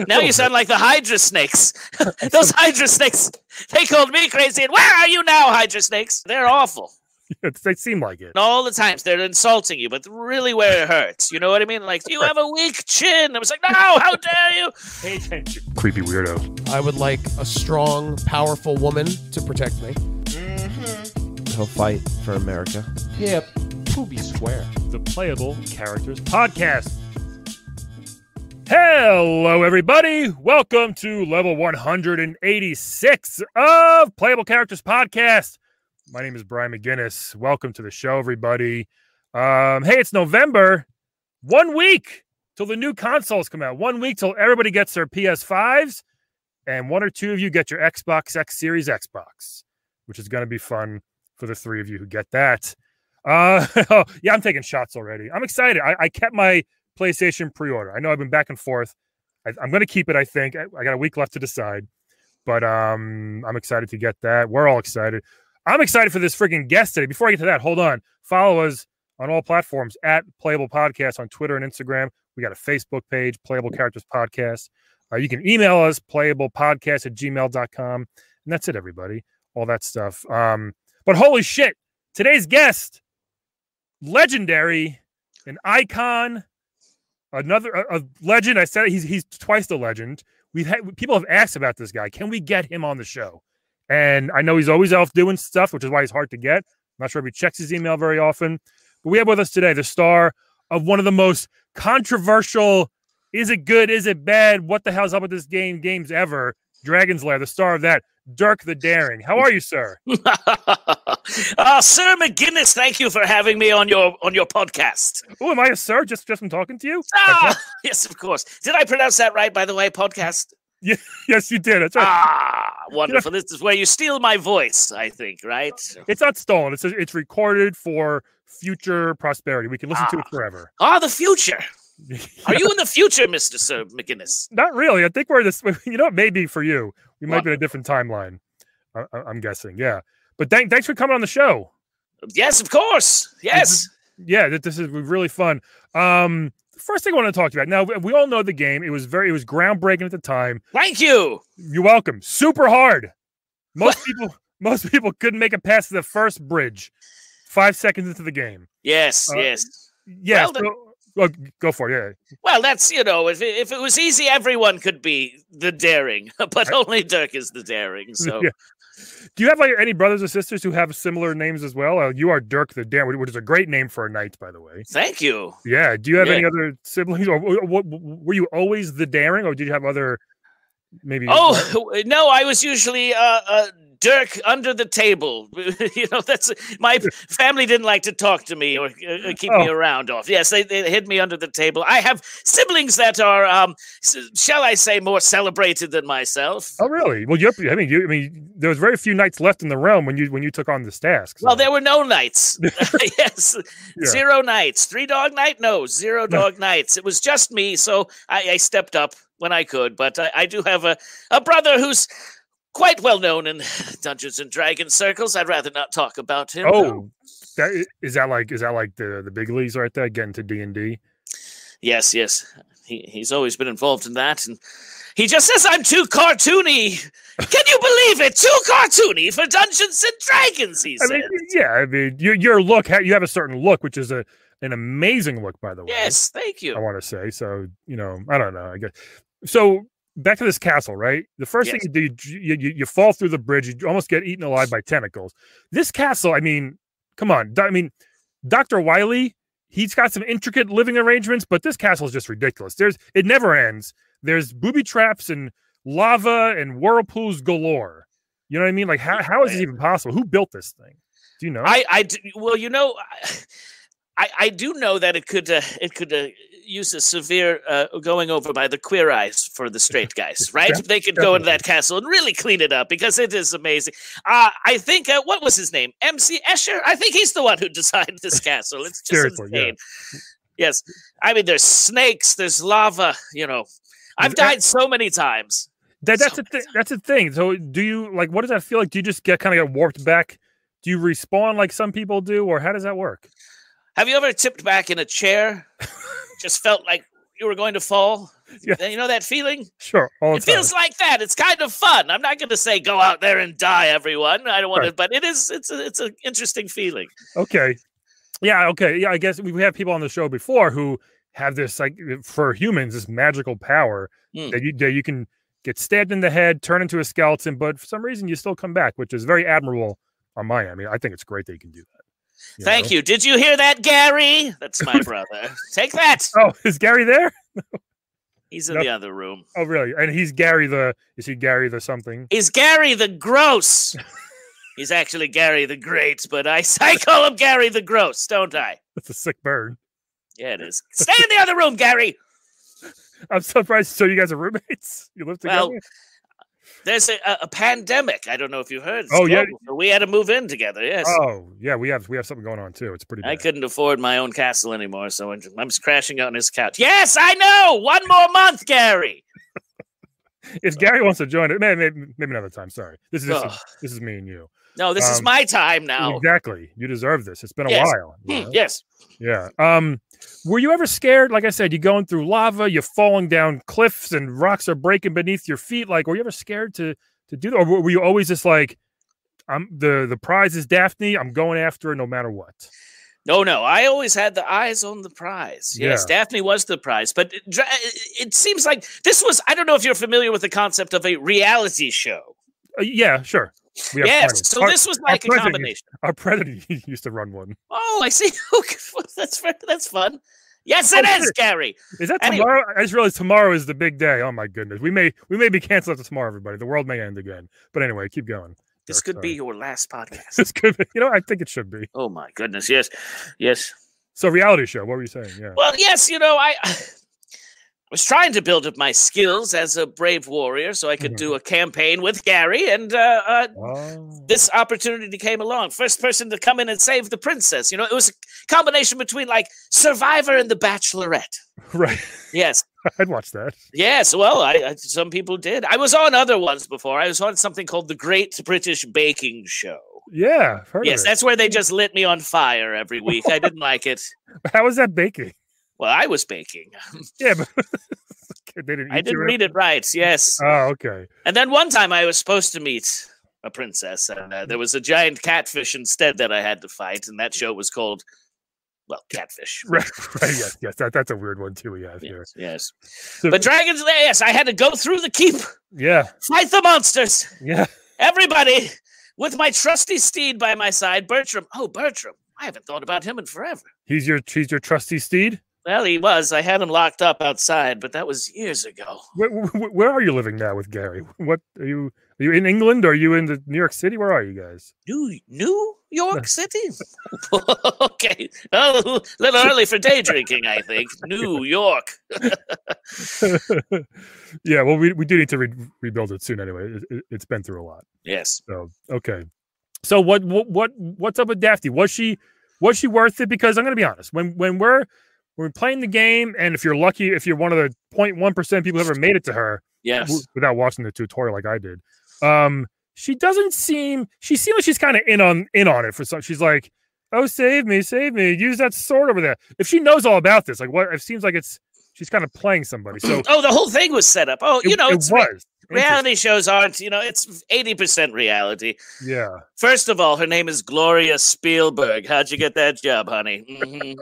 Now you sound like the Hydra snakes. Those Hydra snakes, they called me crazy. And where are you now, Hydra snakes? They're awful. They seem like it. All the times they're insulting you, but really where it hurts. You know what I mean? Like, you have a weak chin. I was like, no, how dare you? Pay attention. Creepy weirdo. I would like a strong, powerful woman to protect me. He'll fight for America. Hip, poopy square. The Playable Characters Podcast. Hello, everybody. Welcome to level 186 of Playable Characters Podcast. My name is Brian McGinnis. Welcome to the show, everybody. Hey, it's November. 1 week till the new consoles come out. 1 week till everybody gets their PS5s, and one or two of you get your Xbox X Series Xbox, which is going to be fun for the three of you who get that. Yeah, I'm taking shots already. I'm excited. I kept my PlayStation pre-order. I know I've been back and forth. I'm going to keep it, I think. I got a week left to decide, but I'm excited to get that. We're all excited. I'm excited for this freaking guest today. Before I get to that, hold on. Follow us on all platforms at Playable Podcast on Twitter and Instagram. We got a Facebook page, Playable Characters Podcast. You can email us, playablepodcast@gmail.com. And that's it, everybody. All that stuff. But holy shit, today's guest, legendary, an icon, a legend. I said he's twice the legend. People have asked about this guy. Can we get him on the show? And I know he's always off doing stuff, which is why he's hard to get. I'm not sure if he checks his email very often. But we have with us today the star of one of the most controversial, is it good, is it bad, what the hell's up with this games ever, Dragon's Lair, the star of that, Dirk the Daring. How are you, sir? Sir McGinnis, thank you for having me on your podcast. Oh, am I a sir just from talking to you? Yes, of course. Did I pronounce that right, by the way, podcast? Yeah, yes, you did. That's right. Wonderful. This is where you steal my voice, I think, right? It's not stolen. It's recorded for future prosperity. We can listen to it forever. The future. Are you in the future, Mr. Sir McGinnis? Not really. I think we're this. You know, it may be for you. We might be in a different timeline. I'm guessing. Yeah. But thanks for coming on the show. Yes, of course. Yes. This is really fun. First thing I want to talk to you about. Now, we all know the game. It was groundbreaking at the time. Thank you. You're welcome. Super hard. Most people couldn't make it past the first bridge 5 seconds into the game. Yes. Yeah. Well, go for it. Yeah. Well, that's, if it was easy, everyone could be the Daring, but only Dirk is the Daring. So. Yeah. Do you have any brothers or sisters who have similar names as well? You are Dirk the Daring, which is a great name for a knight, by the way. Thank you. Yeah. Do you have any other siblings, or were you always the Daring, or did you have other maybe? Oh no, I was usually Dirk under the table. That's my family didn't like to talk to me or keep me around off. Yes, they hid me under the table. I have siblings that are, shall I say, more celebrated than myself. Oh, really? Well, I mean, there was very few knights left in the realm when you took on this task. So. Well, there were no knights. Yes, yeah. 0 knights. 3 dog knight? No, 0 dog knights. It was just me, so I stepped up when I could. But I do have a brother who's quite well known in Dungeons and Dragons circles. I'd rather not talk about him. Oh, is that like the big leagues right there, getting to D&D? Yes. He's always been involved in that, and he just says I'm too cartoony. Can you believe it? Too cartoony for Dungeons and Dragons, he says. I mean, your look, you have a certain look, which is an amazing look, by the way. Yes, thank you. I want to say so. I don't know. I guess so. Back to this castle, right? The first thing you do, you fall through the bridge. You almost get eaten alive by tentacles. This castle, I mean, come on. I mean, Dr. Wily, he's got some intricate living arrangements, but this castle is just ridiculous. It never ends. There's booby traps and lava and whirlpools galore. You know what I mean? Like, how is this even possible? Who built this thing? Do you know? I do know that it could use a severe going over by the queer eyes for the straight guys, right? They could go into that castle and really clean it up because it is amazing. I think, what was his name? MC Escher? I think he's the one who designed this castle. It's just insane. Yeah. Yes. I mean, there's snakes, there's lava, I've died so many times. That's the thing. So do you, what does that feel like? Do you just get warped back? Do you respawn like some people do, or how does that work? Have you ever tipped back in a chair? Just felt like you were going to fall? Yeah. You know that feeling? Sure. All the It feels like that. It's kind of fun. I'm not going to say go out there and die, everyone. I don't want to, but it's an interesting feeling. Okay. Yeah. Okay. Yeah. I guess we have people on the show before who have this, like, for humans, this magical power that you can get stabbed in the head, turn into a skeleton, but for some reason you still come back, which is very admirable on my end. I mean, I think it's great that you can do that. Thank you. Did you hear that, Gary? That's my brother. Take that. Oh, is Gary there? He's in the other room. Oh, really? And he's Gary is he Gary the something? He's Gary the Gross. He's actually Gary the Great, but I call him Gary the Gross, don't I? That's a sick burn. Yeah, it is. Stay in the other room, Gary. I'm surprised. So you guys are roommates? You live together? Well, there's a pandemic. I don't know if you heard. Oh, yeah. So we had to move in together, yes. Oh, yeah, we have something going on, too. It's pretty bad. I couldn't afford my own castle anymore, so I'm just crashing out on his couch. Yes, I know! 1 more month, Gary! If Gary wants to join it, maybe another time. Sorry. This is me and you. No, this is my time now. Exactly. You deserve this. It's been a while. Yes. Yeah. Were you ever scared? Like I said, you're going through lava, you're falling down cliffs, and rocks are breaking beneath your feet. Like, were you ever scared to do that? Or were you always just like, the prize is Daphne, I'm going after her no matter what? No. I always had the eyes on the prize. Yes, yeah. Daphne was the prize. But it seems like this was, I don't know if you're familiar with the concept of a reality show. Yeah, sure. Yes, so this was like a combination. Our predator used to run one. Oh, I see. Okay, that's fun. Yes, it is, Gary. Is that tomorrow? I just realized tomorrow is the big day. Oh my goodness, we may be canceled after tomorrow, everybody. The world may end again. But anyway, keep going. This could be your last podcast. This could be. I think it should be. Oh my goodness, yes. So, reality show. What were you saying? Yeah. Well, yes. I was trying to build up my skills as a brave warrior so I could do a campaign with Gary, and this opportunity came along. First person to come in and save the princess. It was a combination between like Survivor and The Bachelorette. Right. Yes. I'd watch that. Yes, well, some people did. I was on other ones before. I was on something called The Great British Baking Show. Yeah, yes, that's where they just lit me on fire every week. I didn't like it. How was that baking? Well, I was baking. Yeah, but I didn't read it right. Yes. Oh, okay. And then one time I was supposed to meet a princess, and there was a giant catfish instead that I had to fight, and that show was called, Catfish. Right. Yes. That's a weird one too. We have here. Yes. But Dragon's Lair. Yes, I had to go through the keep. Yeah. Fight the monsters. Yeah. Everybody with my trusty steed by my side, Bertram. Oh, Bertram. I haven't thought about him in forever. He's your trusty steed? Well, he was. I had him locked up outside, but that was years ago. Where are you living now with Gary? What are you in England? Or are you in New York City? Where are you guys? New York City? Okay. A little early for day drinking, I think. New York. Yeah, well, we do need to rebuild it soon anyway. It's been through a lot. Yes. So, okay. So what's up with Daphne? Was she worth it? Because I'm going to be honest. When we're playing the game, and if you're lucky, if you're one of the 0.1% people who ever made it to her, yes, without watching the tutorial like I did, she seemed like she's kind of in on it for some. She's like, "Oh, save me! Use that sword over there." If she knows all about this, like what? It seems like she's kind of playing somebody. So, the whole thing was set up. Oh, it was. Reality shows aren't, it's 80% reality. Yeah. First of all, her name is Gloria Spielberg. How'd you get that job, honey? Mm-hmm.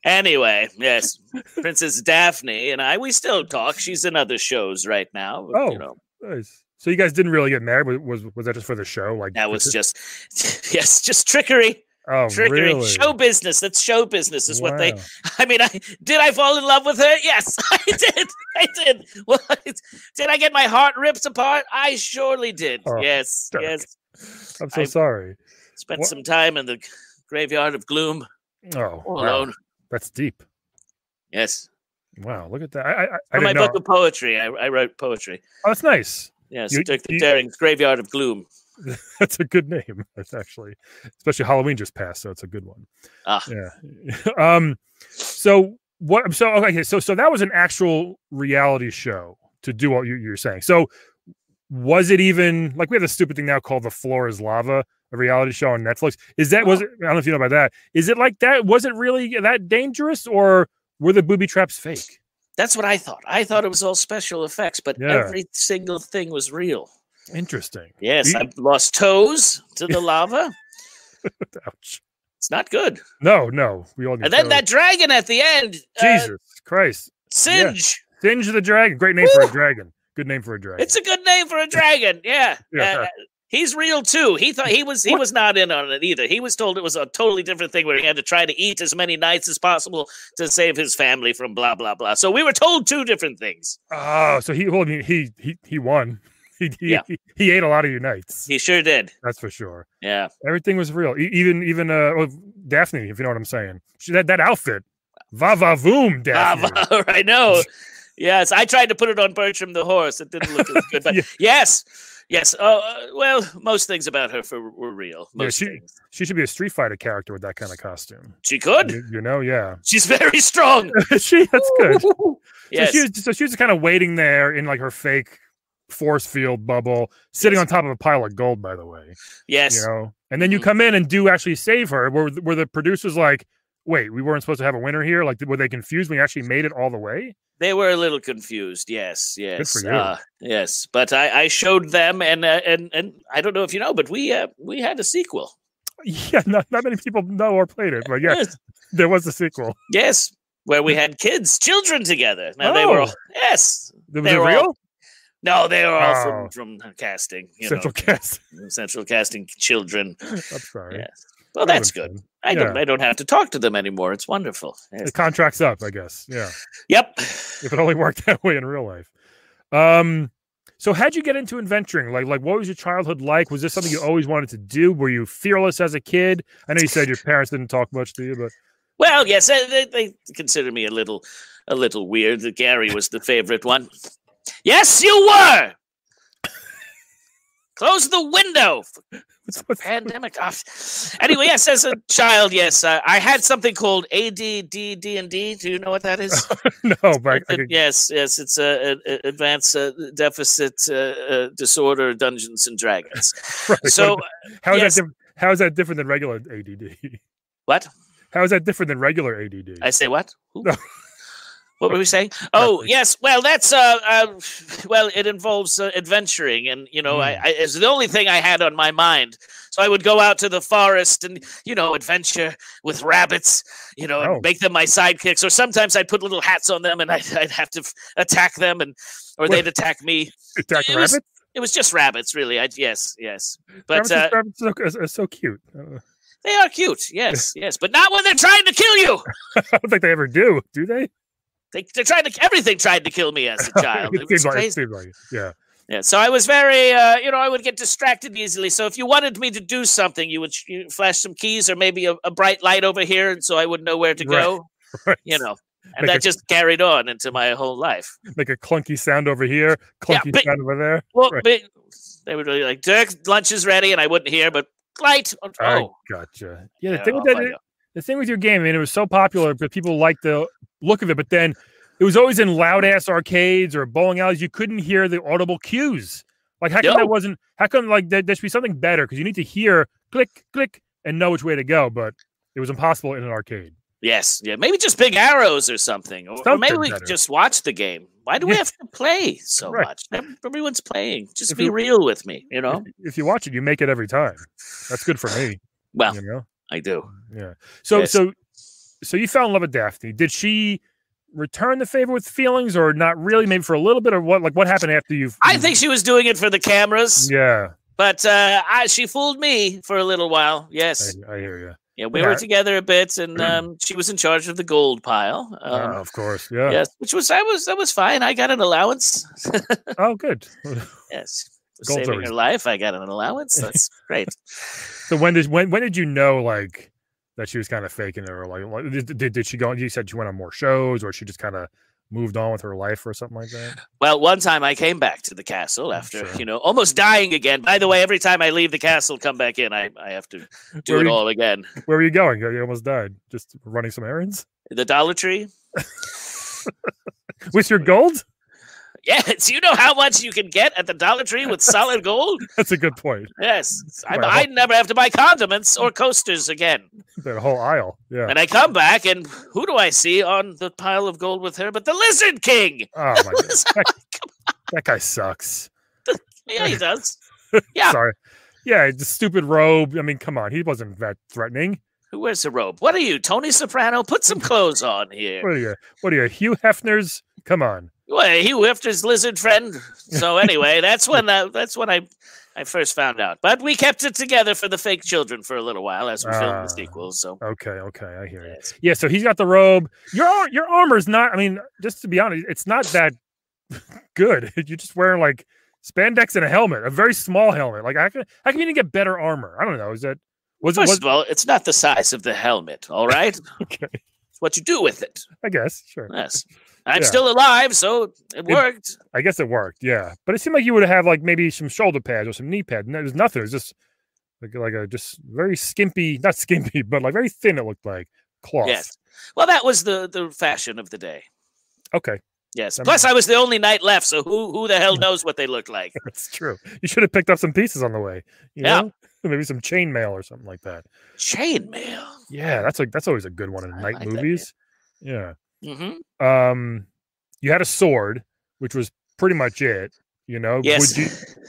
Anyway, yes, Princess Daphne and we still talk. She's in other shows right now. But, nice. So you guys didn't really get married? Was that just for the show? Like that was just trickery. Oh, trickery. Really? Show business. That's show business is what they. I mean, did I fall in love with her? Yes, I did. Well, did I get my heart ripped apart? I surely did. Oh, yes, Dirk. yes. I'm so sorry. Spent some time in the graveyard of gloom. Oh, all alone. That's deep. Yes. Wow, look at that. I For my book of poetry, I wrote poetry. Oh, that's nice. Yes, Dirk the Daring's Graveyard of Gloom. That's a good name. That's actually, especially Halloween just passed, so it's a good one. Yeah. So what? So okay. So that was an actual reality show to do what you're saying. So was it even like we have this stupid thing now called The Floor Is Lava, a reality show on Netflix? Was it? I don't know if you know about that. Is it like that? Was it really that dangerous, or were the booby traps fake? That's what I thought. I thought it was all special effects, but every single thing was real. Interesting. Yes, I lost toes to the lava. Ouch. It's not good. No. We all need and then that dragon at the end. Jesus Christ. Singe. Yeah. Singe the dragon. Great name for a dragon. Good name for a dragon. It's a good name for a dragon. Yeah. He's real too. He thought he was not in on it either. He was told it was a totally different thing where he had to try to eat as many nights as possible to save his family from blah blah blah. So we were told two different things. Oh, so he won. He ate a lot of your nights. He sure did. That's for sure. Yeah. Everything was real. Even Daphne, if you know what I'm saying. That outfit. Va va voom, Daphne. I know. Yes, I tried to put it on Bertram the horse. It didn't look as good, but yes. Well, most things about her were real. She should be a Street Fighter character with that kind of costume. She could. Yeah. She's very strong. That's good. Yes. So she was kind of waiting there in like her fake force field bubble, sitting on top of a pile of gold, by the way. Yes. And then you come in and do actually save her. Were the producers like, wait, we weren't supposed to have a winner here? Like, were they confused when you actually made it all the way? They were a little confused. Yes. Good for you. Yes. But I showed them, and I don't know if you know, but we had a sequel. Yeah, not many people know or played it, but yes, there was a sequel. Yes, where we had children together. Now they were all, Was it real? No, they were all from casting. Central casting children. I'm sorry. Yes. Well, that's good. I don't have to talk to them anymore. It's wonderful. Yes. The contract's up, I guess. Yeah. Yep. If it only worked that way in real life. So how'd you get into adventuring? Like what was your childhood like? Was this something you always wanted to do? Were you fearless as a kid? I know you said your parents didn't talk much to you, but well, yes, they consider me a little weird. Gary was the favorite one. Yes, you were. Close the window. Pandemic off. Anyway, yes, as a child, yes, I had something called ADD&D. Do you know what that is? No, but yes, it's advanced deficit disorder, Dungeons and Dragons. Right. So, how is that different than regular ADD? What? How is that different than regular ADD? I say what? No. What were we saying? Oh, yes. Well, that's it involves adventuring, and it's the only thing I had on my mind. So I would go out to the forest and adventure with rabbits, and make them my sidekicks. Or sometimes I'd put little hats on them, and I'd have to attack them, or they'd attack me. Attack rabbits? It was just rabbits, really. Yes. But rabbits are so cute. They are cute. Yes, but not when they're trying to kill you. I don't think they ever do. Do they? Everything tried to kill me as a child. It was crazy. Yeah. So I was very, I would get distracted easily. So if you wanted me to do something, you would flash some keys or maybe a bright light over here, and so I would know where to go. Right. And that just carried on into my whole life. Make a clunky sound over here, clunky sound over there. Well, they would really like, Dirk, lunch is ready, and I wouldn't hear, but light. Oh, I gotcha. Yeah, the thing with your game, it was so popular, but people liked the look of it, but then it was always in loud ass arcades or bowling alleys. You couldn't hear the audible cues. Like, how come like there should be something better? Because you need to hear click, click, and know which way to go, but it was impossible in an arcade. Yes, yeah, maybe just big arrows or something, or maybe we could just watch the game. Why do we have to play so much? Everyone's playing. Just be real with me, If you watch it, you make it every time. That's good for me. Well, I do. Yeah. So you fell in love with Daphne. Did she return the favor with feelings, or not really? Maybe for a little bit, or what? Like, what happened after you? I think she was doing it for the cameras. Yeah. But she fooled me for a little while. Yes. I hear you. Yeah, we were together a bit, and she was in charge of the gold pile. Of course, yeah. Yes, that was fine. I got an allowance. Oh, good. Yes, saving her life, I got an allowance. That's great. So when did you know like that she was kind of faking it, or like did she go? You said she went on more shows, or she just kind of moved on with her life or something like that? Well, one time I came back to the castle after, almost dying again. By the way, every time I leave the castle, come back in, I have to do it all again. Where were you going? You almost died. Just running some errands? The Dollar Tree. With your gold? Yes, you know how much you can get at the Dollar Tree with solid gold? That's a good point. Yes. I never have to buy condiments or coasters again. That whole aisle. Yeah. And I come back, and who do I see on the pile of gold with her but the Lizard King? Oh, my God. That guy sucks. Yeah, he does. Yeah. Sorry. Yeah, the stupid robe. I mean, come on. He wasn't that threatening. Who wears a robe? What are you, Tony Soprano? Put some clothes on here. What are you, Hugh Hefner's? Come on. Well, Hugh Hefner's lizard friend. So anyway, that's when I first found out. But we kept it together for the fake children for a little while as we filmed the sequels. So okay, I hear you. Yeah, so he's got the robe. Your armor's not. I mean, just to be honest, it's not that good. You're just wearing like spandex and a helmet, a very small helmet. Like, how can you even get better armor? I don't know. First of all, it's not the size of the helmet. All right. Okay. It's what you do with it. I guess. Sure. Yes. I'm still alive, so it worked. I guess it worked. Yeah, but it seemed like you would have like maybe some shoulder pads or some knee pads. And there's nothing. It was just like a just very skimpy, not skimpy, but like very thin. It looked like cloth. Yes. Well, that was the fashion of the day. Okay. Yes. Plus, I was the only knight left, so who the hell knows what they look like? That's true. You should have picked up some pieces on the way. You know? Maybe some chainmail or something like that. Chainmail. Yeah, that's always a good one in night like movies. Yeah. Mm-hmm. You had a sword, which was pretty much it. You know. Yes.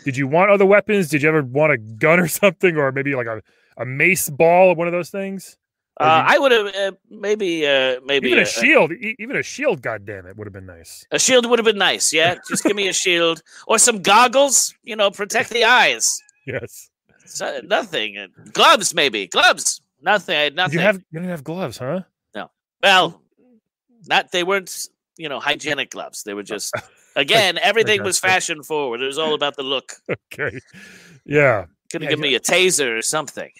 Did you want other weapons? Did you ever want a gun or something, or maybe like a mace ball or one of those things? I would have maybe even a shield. Even a shield, goddamn it, would have been nice. A shield would have been nice. Yeah, just give me a shield or some goggles. You know, protect the eyes. Yes. Nothing. Gloves, maybe. Gloves. Nothing. I had nothing. You didn't have gloves, huh? No. Well, they weren't, hygienic gloves. They were just, again, everything was fashion forward. It was all about the look. Okay. Yeah. Couldn't give me a taser or something.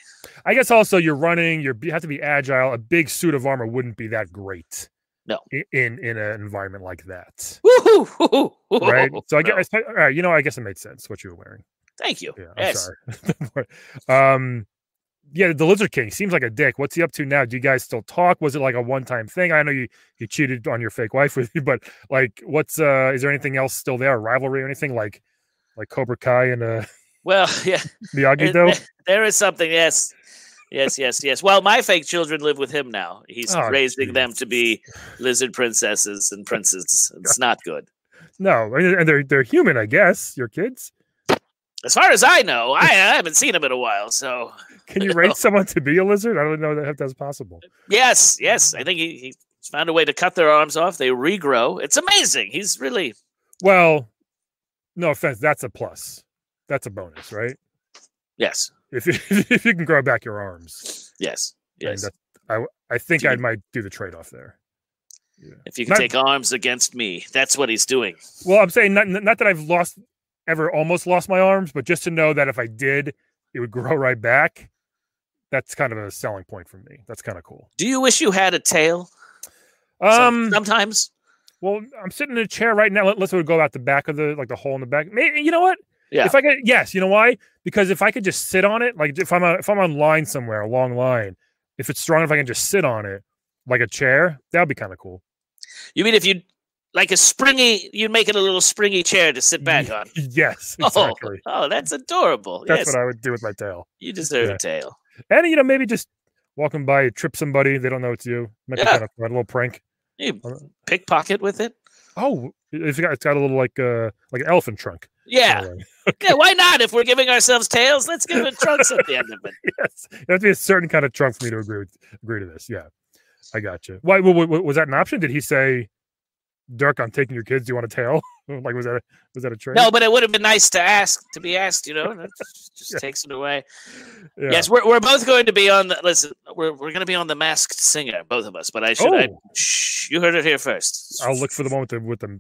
I guess also you're running, you have to be agile. A big suit of armor wouldn't be that great. No. In an environment like that. Woo-hoo. Right? So I guess, all right, I guess it made sense what you were wearing. Thank you. Yeah, I'm sorry. Yeah, the Lizard King seems like a dick. What's he up to now? Do you guys still talk? Was it like a one-time thing? I know you cheated on your fake wife with you, but like, what's is there anything else still there? A rivalry or anything like Cobra Kai and well, yeah, Miyagi-Do? There is something. Yes. Well, my fake children live with him now. He's raising them to be lizard princesses and princes. It's not good. No, and they're human, I guess. Your kids. As far as I know, I haven't seen him in a while. So, can you raise someone to be a lizard? I don't know if that's possible. Yes. I think he's found a way to cut their arms off. They regrow. It's amazing. He's really well. No offense, that's a plus. That's a bonus, right? Yes. If you can grow back your arms. Yes. I think I might do the trade-off there. Yeah. If you can take arms against me, that's what he's doing. Well, I'm saying not that I've almost lost my arms, but just to know that if I did, it would grow right back. That's kind of a selling point for me. That's kind of cool. Do you wish you had a tail? Sometimes. Well, I'm sitting in a chair right now. Let's go out the back of the hole in the back. Maybe, you know what? Yeah. If I could, yes. You know why? Because if I could just sit on it, like if I'm on line somewhere, a long line, if it's strong enough, I can just sit on it like a chair. That would be kind of cool. You mean if you you'd make it a little springy chair to sit back on? Yes, exactly. Oh, that's adorable. That's what I would do with my tail. You deserve a tail. And maybe just walking by, trip somebody, they don't know it's you. Might be kind of a little prank. You pickpocket with it. Oh, it's got a little like an elephant trunk. Yeah. Okay. Yeah, why not? If we're giving ourselves tails, let's give it trunks at the end of it. Yes. It has to be a certain kind of trunk for me to agree to this. Yeah. I got you. Why was that an option? Did he say, Dirk, I'm taking your kids, do you want a tail? Like was that a trade? No, but it would have been nice to be asked, That just takes it away. Yeah. Yes, we're both going to be on we're going to be on The Masked Singer, both of us, but you heard it here first. I'll look for the one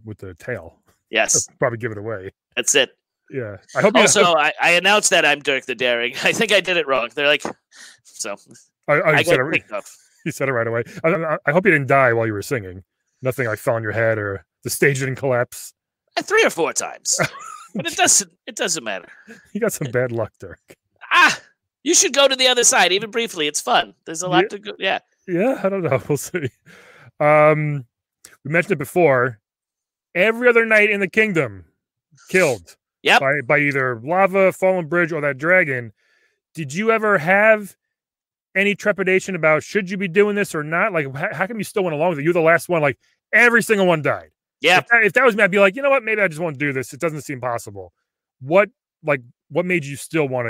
with the tail. Yes. I'll probably give it away. That's it. Yeah. I hope I announced that I'm Dirk the Daring. I think I did it wrong. They're like, so. You said it right away. I hope you didn't die while you were singing. Nothing like fell on your head or the stage didn't collapse. 3 or 4 times. But it doesn't matter. You got some bad luck, Dirk. You should go to the other side, even briefly. It's fun. There's a lot to go. Yeah. Yeah, I don't know. We'll see. We mentioned it before. every other knight in the kingdom killed by either lava, fallen bridge, or that dragon. Did you ever have any trepidation about should you be doing this or not? Like, how come you still went along with it? You're the last one. Like, every single one died. Yeah. If that was me, I'd be like, you know what? Maybe I just won't do this. It doesn't seem possible. What made you still want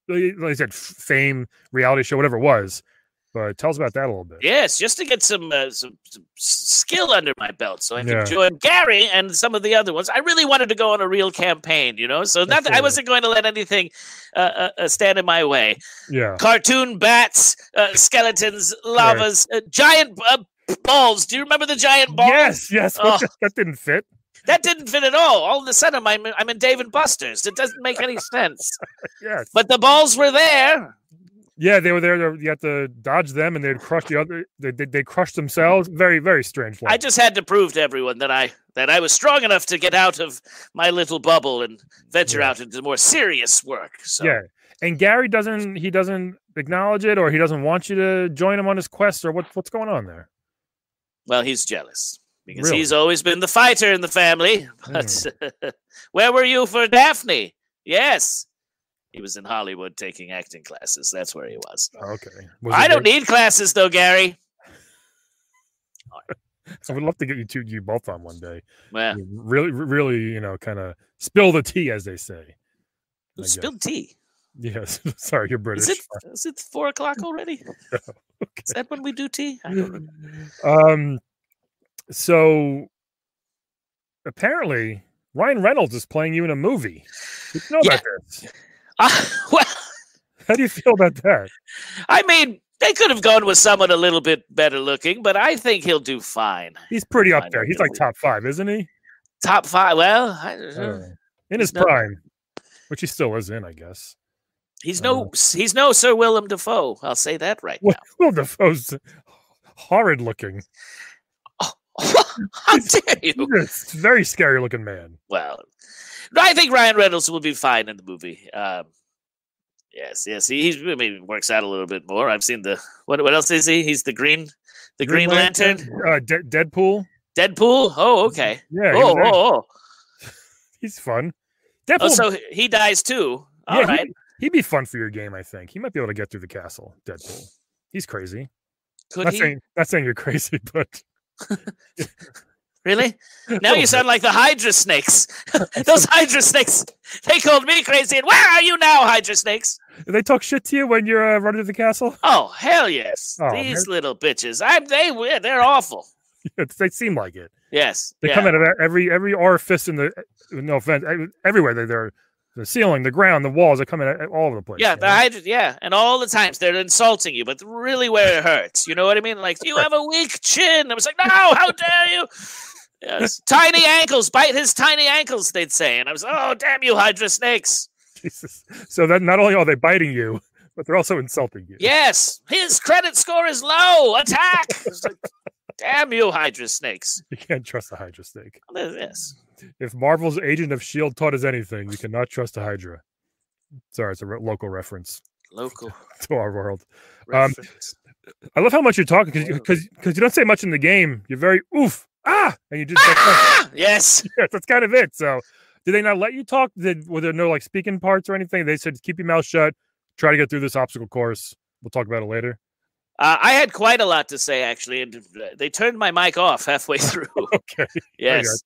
to, like I said, fame, reality show, whatever it was? But tell us about that a little bit. Yes, just to get some skill under my belt, so I could join Gary and some of the other ones. I really wanted to go on a real campaign, so not that I wasn't going to let anything stand in my way. Yeah, cartoon bats, skeletons, lavas, giant balls. Do you remember the giant balls? Yes. Oh. That didn't fit. That didn't fit at all. All of a sudden, I'm in Dave and Buster's. It doesn't make any sense. Yes, but the balls were there. Yeah, they were there. You had to dodge them, and they'd crush the other. They crushed themselves. Very, very strange. I just had to prove to everyone that I was strong enough to get out of my little bubble and venture out into more serious work. So. Yeah, and Gary doesn't acknowledge it, or he doesn't want you to join him on his quest, or what's going on there? Well, he's jealous because he's always been the fighter in the family. But where were you for Daphne? Yes. He was in Hollywood taking acting classes. That's where he was. Okay. I don't need classes, though, Gary. I would love to get you both on one day. Well, really, kind of spill the tea, as they say. Spill tea? Yes. Sorry, you're British. Is it 4 o'clock already? Okay. Is that when we do tea? I don't remember. So apparently Ryan Reynolds is playing you in a movie. Did you know about this? Well, how do you feel about that? I mean, they could have gone with someone a little bit better looking, but I think he'll do fine. He's pretty up there. He's like top 5, isn't he? Top 5. Well, in his prime, which he still is in, I guess. He's no Sir Willem Dafoe. I'll say that right now. Willem Dafoe's horrid looking. How dare you? He's a very scary looking man. Well, I think Ryan Reynolds will be fine in the movie. Yes. He works out a little bit more. I've seen what else is he? He's the Green Lantern. Deadpool. Deadpool. Oh, okay. Yeah. He's fun. Deadpool. Oh, so he dies too. All right. He'd be fun for your game. I think he might be able to get through the castle. Deadpool. He's crazy. Not saying you're crazy, but. Really? Now you sound like the Hydra snakes. Those Hydra snakes. They called me crazy. And where are you now, Hydra snakes? Do they talk shit to you when you're running to the castle? Oh, hell yes. These little bitches. They're awful. They seem like it. Yes. They come out of every orifice in the. No offense. Everywhere they're the ceiling, the ground, the walls. They come in all over the place. Yeah, the Hydra. Yeah, and all the times they're insulting you, but really where it hurts. You know what I mean? Like, you have a weak chin. I was like, no, how dare you? Yes. Tiny ankles, bite his tiny ankles, they'd say. And I was, oh, damn you, Hydra snakes. Jesus. So that not only are they biting you, but they're also insulting you. Yes. His credit score is low. Attack. Like, damn you, Hydra snakes. You can't trust a Hydra snake. Yes. If Marvel's Agent of S.H.I.E.L.D. taught us anything, you cannot trust a Hydra. Sorry, it's a local reference. Local. To our world. I love how much you're talking because you don't say much in the game. You're very oof. And you just yes, that's kind of it. So, did they not let you talk? Were there no like speaking parts or anything? They said keep your mouth shut. Try to get through this obstacle course. We'll talk about it later. I had quite a lot to say actually, and they turned my mic off halfway through. Okay. Yes.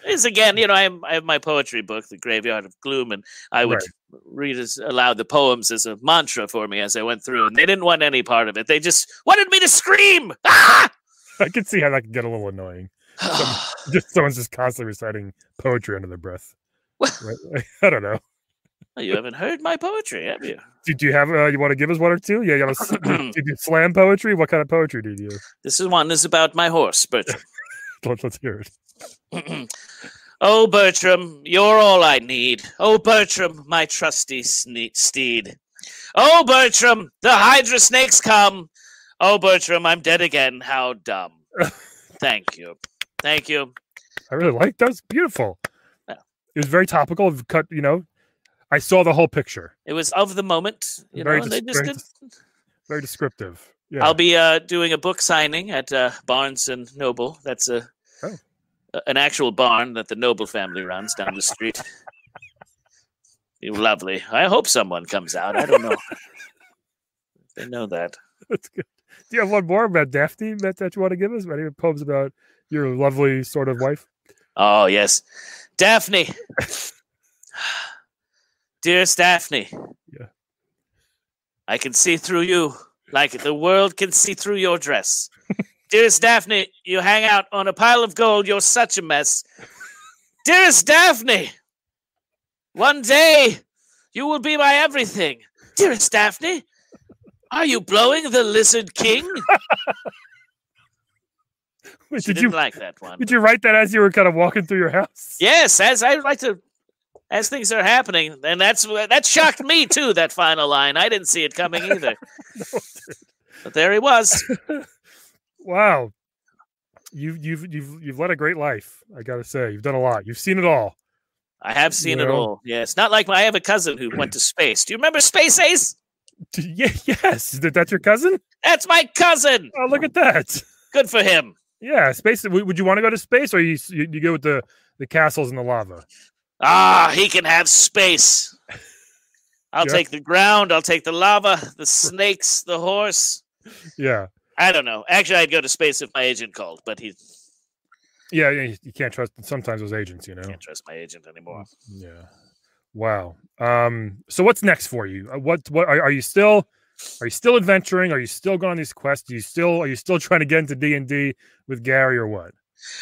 It's again, I have my poetry book, The Graveyard of Gloom, and I would read aloud the poems as a mantra for me as I went through, and they didn't want any part of it. They just wanted me to scream. Ah! I can see how that can get a little annoying. Someone's just constantly reciting poetry under their breath. Right? I don't know. Well, you haven't heard my poetry, have you? Do you have? You want to give us one or two? Yeah, you do slam poetry. What kind of poetry do you do? This is about my horse, Bertram. Let's hear it. Oh, Bertram, you're all I need. Oh, Bertram, my trusty steed. Oh, Bertram, the Hydra snakes come. Oh, Bertram, I'm dead again. How dumb. Thank you. Thank you. I really liked that. It was beautiful. Yeah. It was very topical. I saw the whole picture. It was of the moment. Very descriptive. Yeah. I'll be doing a book signing at Barnes & Noble. That's an actual barn that the Noble family runs down the street. Lovely. I hope someone comes out. I don't know. They know that. That's good. Do you have one more about Daphne that you want to give us? Any poems about your lovely sort of wife? Oh, yes. Daphne. Dearest Daphne. Yeah. I can see through you like the world can see through your dress. Dearest Daphne, you hang out on a pile of gold. You're such a mess. Dearest Daphne, one day you will be my everything. Dearest Daphne, are you blowing the Lizard King? Wait, She didn't like that one. Did you write that as you were kind of walking through your house? Yes, as things are happening, and that shocked me too. That final line, I didn't see it coming either. No, but there he was. Wow, you've led a great life. I gotta say, you've done a lot. You've seen it all. I have seen it all. Yes, not like I have a cousin who went to space. Do you remember Space Ace? Yeah, yes. That's your cousin? That's my cousin. Oh, look at that. Good for him. Yeah, space. Would you want to go to space, or you go with the castles and the lava? Ah, he can have space. I'll take the ground. I'll take the lava, the snakes, the horse. Yeah. I don't know. Actually, I'd go to space if my agent called, but he's... Yeah, you can't trust sometimes those agents, Can't trust my agent anymore. Yeah. Wow. So what's next for you? What are you still adventuring? Are you still going on these quests? Are you still trying to get into D&D with Gary, or what?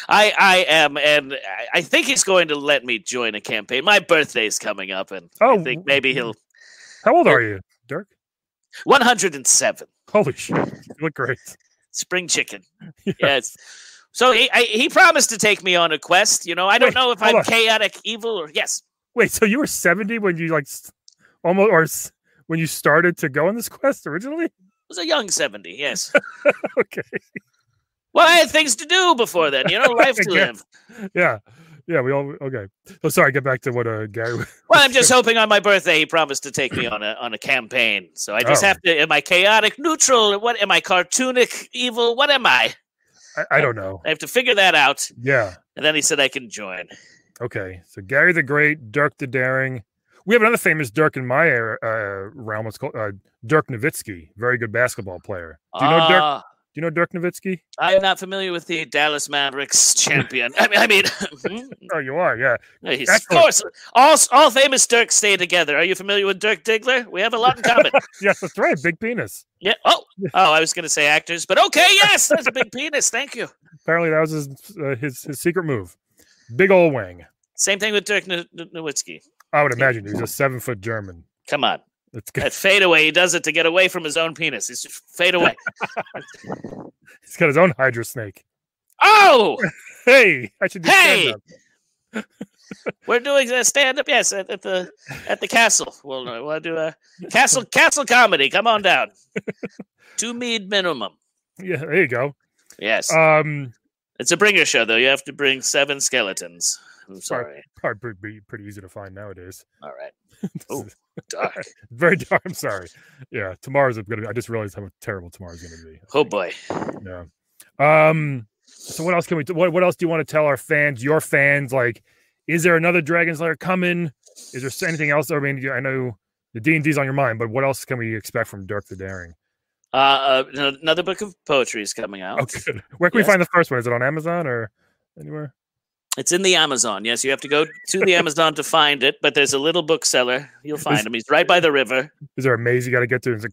I am, and I think he's going to let me join a campaign. My birthday's coming up, and I think maybe he'll... How old are you, Dirk? 107. Holy shit. You look great. Spring chicken. Yes. So he promised to take me on a quest. I don't know if I'm chaotic evil or... Yes. Wait, so you were 70 when you almost, or when you started to go on this quest originally? I was a young 70, yes. Okay. Well, I had things to do before then, life to live. Yeah. Yeah, okay. So sorry, get back to what Gary... Well, I'm just hoping on my birthday he promised to take me on a campaign. So I just have to... Am I chaotic, neutral? What am I, cartoonic, evil? What am I? I don't know. I have to figure that out. Yeah. And then he said I can join. Okay. So Gary the Great, Dirk the Daring. We have another famous Dirk in my realm. It's called Dirk Nowitzki. Very good basketball player. Do you know Dirk? Do you know Dirk Nowitzki? I am not familiar with the Dallas Mavericks champion. I mean, oh, you are, yeah. Of course, all famous Dirks stay together. Are you familiar with Dirk Diggler? We have a lot in common. Yes, that's right. Big penis. Yeah. Oh, I was going to say actors, but okay. Yes, that's a big penis. Thank you. Apparently, that was his secret move. Big old wang. Same thing with Dirk Nowitzki. I would imagine he's a 7-foot German. Come on. That's good. That fadeaway, he does it to get away from his own penis. He's just fade away. He's got his own Hydra snake. Oh! Hey! I should do stand-up. We're doing a stand-up, yes, at the castle. We'll do a castle comedy. Come on down. 2 mead minimum. Yeah, there you go. Yes. It's a bringer show, though. You have to bring 7 skeletons. I'm sorry. Probably pretty easy to find nowadays. All right. Oh, dark. Very dark. I'm sorry. Yeah, tomorrow's going to be... I just realized how terrible tomorrow's going to be. Oh, boy. Yeah. So what else can we... What else do you want to tell our fans, your fans? Like, is there another Dragon's Lair coming? Is there anything else? I mean, I know the D&D's on your mind, but what else can we expect from Dirk the Daring? Another book of poetry is coming out. Oh, good. Where can we find the first one? Is it on Amazon or anywhere? It's in the Amazon. Yes, you have to go to the Amazon to find it, but there's a little bookseller. You'll find him. He's right by the river. Is there a maze you got to get to? Is it,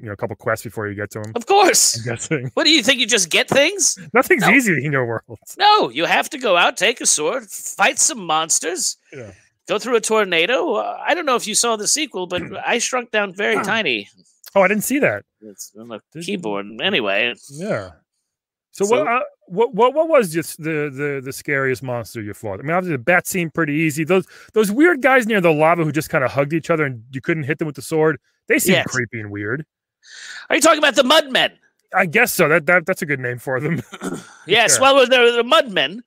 a couple quests before you get to him? Of course. I'm guessing. What do you think? You just get things? Nothing's easy in your world. No, you have to go out, take a sword, fight some monsters, go through a tornado. I don't know if you saw the sequel, but I shrunk down very tiny. Oh, I didn't see that. It's on the keyboard. Anyway. Yeah. So what was just the scariest monster you fought? I mean, obviously the bat seemed pretty easy. Those weird guys near the lava who just kind of hugged each other and you couldn't hit them with the sword. They seem creepy and weird. Are you talking about the Mudmen? I guess so. That's a good name for them. Yes. Yeah. Well, there were the Mudmen.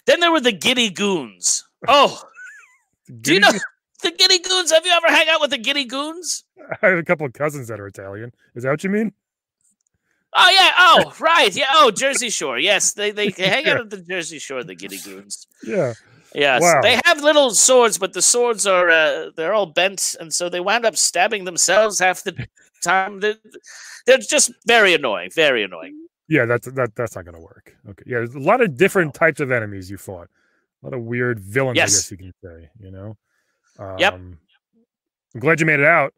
Then there were the Giddy Goons. Oh, do you know the Giddy Goons? Have you ever hung out with the Giddy Goons? I have a couple of cousins that are Italian. Is that what you mean? Oh yeah. Oh right. Yeah. Oh, Jersey Shore. Yes, they hang out at the Jersey Shore. The Giddy Goons. Yeah. Yes, Wow. they have little swords, but the swords are they're all bent, and so they wound up stabbing themselves half the time. They're just very annoying. Very annoying. Yeah, that's not going to work. Okay. Yeah, there's a lot of different types of enemies you fought. A lot of weird villains, I guess you can say. Yep. I'm glad you made it out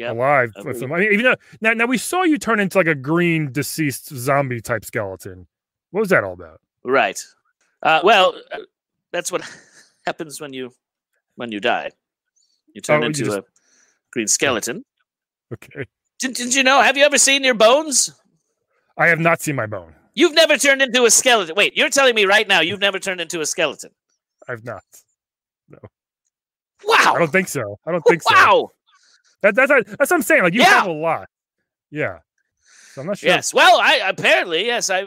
alive. I mean, even though now we saw you turn into like a green deceased zombie type skeleton. What was that all about? Right. Well, that's what happens when you die. You turn into a green skeleton. Okay. Didn't you know? Have you ever seen your bones? I have not seen my bone. You've never turned into a skeleton. Wait, you're telling me right now you've never turned into a skeleton? I've not. No. Wow. I don't think so. Wow. That's what I'm saying. Like you have a lot. Yeah. So I'm not sure. Yes. Well, I apparently yes. I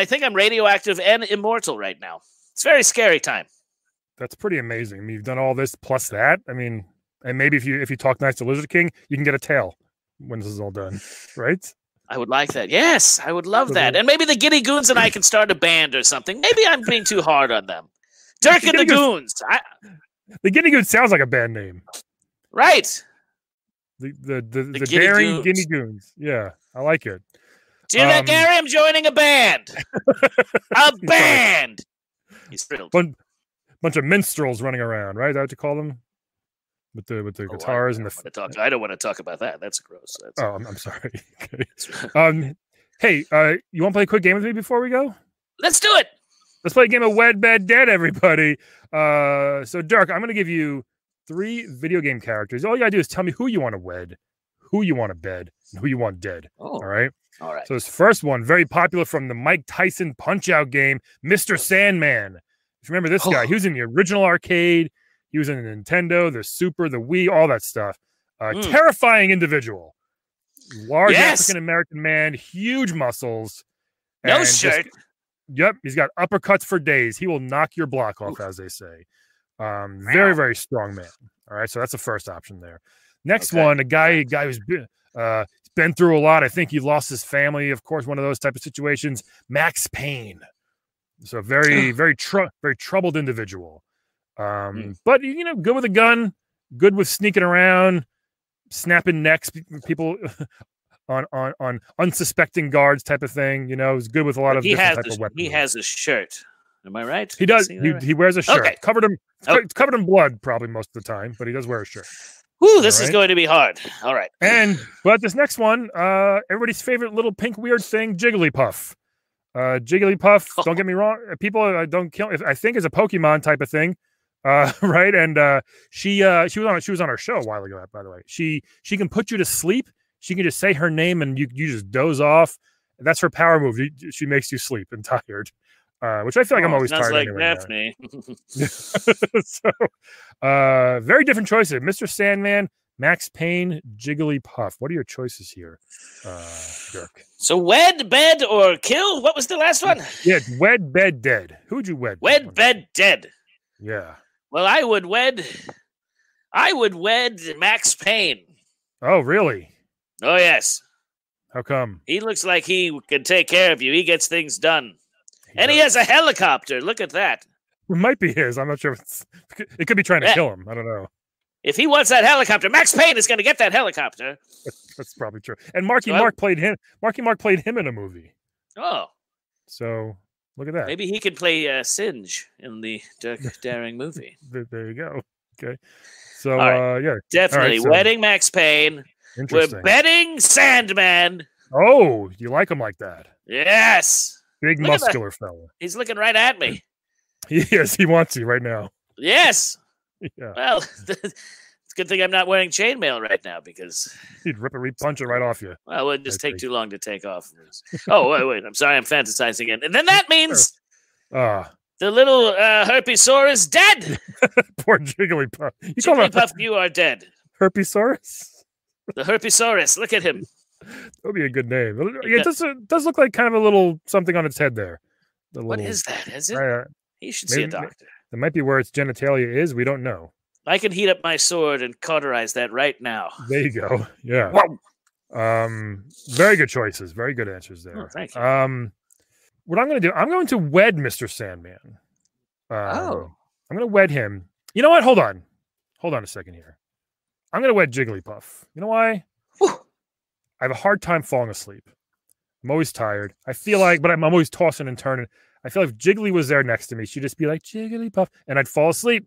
think I'm radioactive and immortal right now. It's a very scary time. That's pretty amazing. I mean, you've done all this plus that. I mean, and maybe if you talk nice to Lizard King, you can get a tail when this is all done, right? I would like that. Yes, I would love that. And maybe the Giddy Goons and I can start a band or something. Maybe I'm being too hard on them. Dirk and the Goons. The Giddy Goons sounds like a band name. Right. The Daring Giddy Goons. Yeah, I like it. Do you know, Gary? I'm joining a band. A band. He's thrilled. Bunch of minstrels running around, right? Is that what you call them? With the guitars and the. I don't want to talk about that. That's gross. I'm sorry. Okay. Hey, you want to play a quick game with me before we go? Let's do it. Let's play a game of Wed, Bed, Dead, everybody. So Dirk, I'm going to give you 3 video game characters. All you got to do is tell me who you want to wed, who you want to bed, and who you want dead. Oh. All right. All right. So this first one, very popular from the Mike Tyson Punch-Out game, Mr. Sandman. If you remember this guy, he was in the original arcade. He was in the Nintendo, the Super, the Wii, all that stuff. Terrifying individual. Large African-American man, huge muscles. No shirt. Yep, he's got uppercuts for days. He will knock your block off, as they say. Very, very strong man. All right, so that's the first option there. Next one, a guy who's been through a lot. I think he lost his family, of course, one of those type of situations. Max Payne. So very, very troubled individual. But good with a gun, good with sneaking around, snapping necks, people on unsuspecting guards type of thing. He's good with a lot of different type of weapons. He has a shirt. Am I right? He does. He wears a shirt. Covered covered in blood probably most of the time, but he does wear a shirt. Woo, this is going to be hard. All right. But this next one, everybody's favorite little pink weird thing, Jigglypuff. Jigglypuff, don't get me wrong. People don't kill. I think is a Pokemon type of thing. Right. And she was on our show a while ago, by the way. She can put you to sleep. She can just say her name and you just doze off. That's her power move. She makes you sleep and tired. Which I feel like I'm always tired like anyway. Daphne. So very different choices. Mr. Sandman, Max Payne, Jigglypuff. What are your choices here, Dirk? So wed, bed, or kill? What was the last one? Yeah, wed, bed, dead. Who'd you wed? Wed, bed, dead. Yeah. Well, I would wed Max Payne. Oh, really? Oh, yes. How come? He looks like he can take care of you. He gets things done. He has a helicopter. Look at that. It might be his. I'm not sure. It could be trying to kill him. I don't know. If he wants that helicopter, Max Payne is going to get that helicopter. That's probably true. And Marky Mark played him. Marky Mark played him in a movie. Oh. So look at that. Maybe he could play Singe in the Dirk Daring movie. There you go. Okay. So yeah. Definitely. Right, so, wedding Max Payne. We're betting Sandman. Oh, you like him like that? Yes. Big muscular fella. He's looking right at me. Yes, he wants you right now. Yes. Yeah. Well, it's a good thing I'm not wearing chainmail right now because he'd punch it right off you. Well, it wouldn't just take too long to take off. Oh, wait. I'm sorry. I'm fantasizing again. And then that means the little Herpesaurus dead. Poor Jigglypuff. Jigglypuff, you are dead. Herpesaurus? The Herpesaurus. Look at him. That would be a good name. It does look like kind of a little something on its head there. What is that? Is it? You should see a doctor. That might be where its genitalia is. We don't know. I can heat up my sword and cauterize that right now. There you go. Yeah. Very good choices. Very good answers there. Oh, thank you. What I'm going to do, I'm going to wed Mr. Sandman. I'm going to wed him. You know what? Hold on a second here. I'm going to wed Jigglypuff. You know why? Whew. I have a hard time falling asleep. I'm always tired. I feel like, but I'm always tossing and turning. I feel like if Jiggly was there next to me, she'd just be like, Jigglypuff, and I'd fall asleep.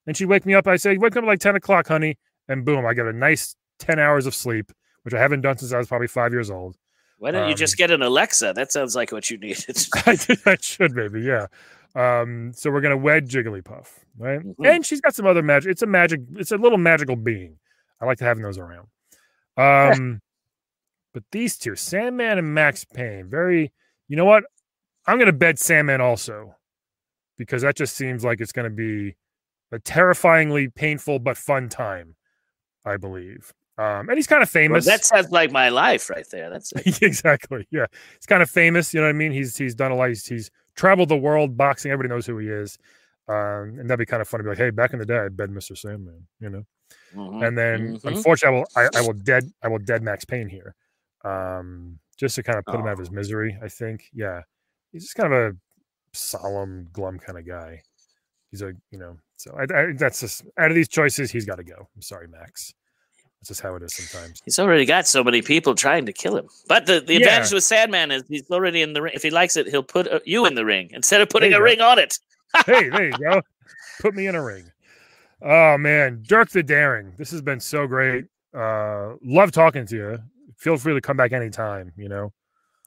And she'd wake me up. I'd say, wake up at like 10 o'clock, honey. And boom, I get a nice 10 hours of sleep, which I haven't done since I was probably 5 years old. Why don't you just get an Alexa? That sounds like what you needed. I should maybe, yeah. So we're gonna wed Jigglypuff, right? Mm-hmm. And she's got some other magic. It's a little magical being. I like to having those around. But these two, Sandman and Max Payne, you know what? I'm gonna bed Sandman also, because that just seems like it's gonna be a terrifyingly painful but fun time, I believe. And he's kind of famous. Well, that sounds like my life right there. That's it. Exactly. Yeah. He's kind of famous. You know what I mean? He's done a lot. He's traveled the world boxing. Everybody knows who he is. And that'd be kind of funny to be like, hey, back in the day, I bed Mr. Sandman, you know? Mm-hmm. And then unfortunately I will dead Max Payne here. Just to kind of put him out of his misery, I think. Yeah. He's just kind of a solemn, glum kind of guy. He's so that's just, out of these choices, he's got to go. I'm sorry, Max. That's just how it is sometimes. He's already got so many people trying to kill him. But the advantage with Sandman is he's already in the ring. If he likes it, he'll put you in the ring instead of putting a ring on it. Hey, there you go. Put me in a ring. Oh, man. Dirk the Daring. This has been so great. Love talking to you. Feel free to come back anytime, you know.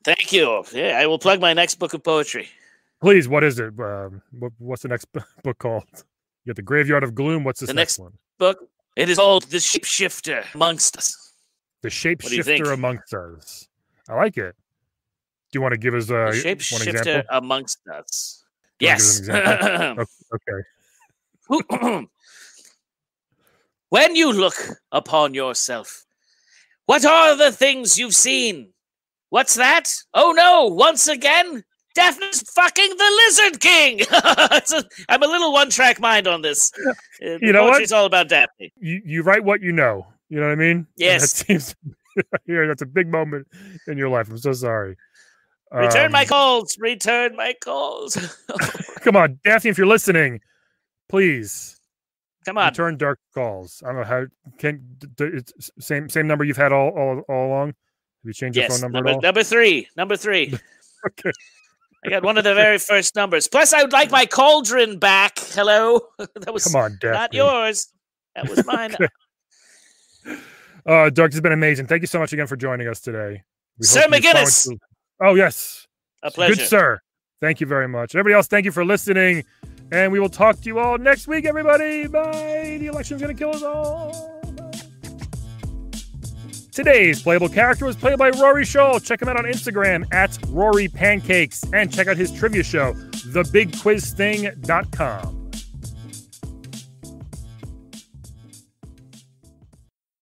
Thank you. Yeah, I will plug my next book of poetry. Please, what is it? What's the next book called? You got The Graveyard of Gloom. What's this next one? Book? It is called The Shapeshifter Amongst Us. The Shapeshifter Amongst Us. I like it. Do you want to give us one example? Amongst Us. Yes. Okay. When you look upon yourself, what are the things you've seen? What's that? Oh no, once again, Daphne's fucking the Lizard King. I'm a little one-track mind on this. You know what? It's all about Daphne. You write what you know. You know what I mean? Yes. That seems that's a big moment in your life. I'm so sorry. Return my calls. Return my calls. Come on, Daphne, if you're listening, please. Come on. Return Dark calls. I don't know how. It's same number you've had all along? Have you changed your phone number at all? Number three. Okay. I got one of the very first numbers. Plus, I would like my cauldron back. Hello. That was Come on, Daphne. Not yours. That was mine. Okay. Dirk, has been amazing. Thank you so much again for joining us today. Sir McGinnis. Oh, yes. A pleasure. Good, sir. Thank you very much. Everybody else, thank you for listening. And we will talk to you all next week, everybody. Bye. The election's going to kill us all. Bye. Today's playable character was played by Rory Scholl. Check him out on Instagram @RoryPancakes. And check out his trivia show, thebigquizthing.com.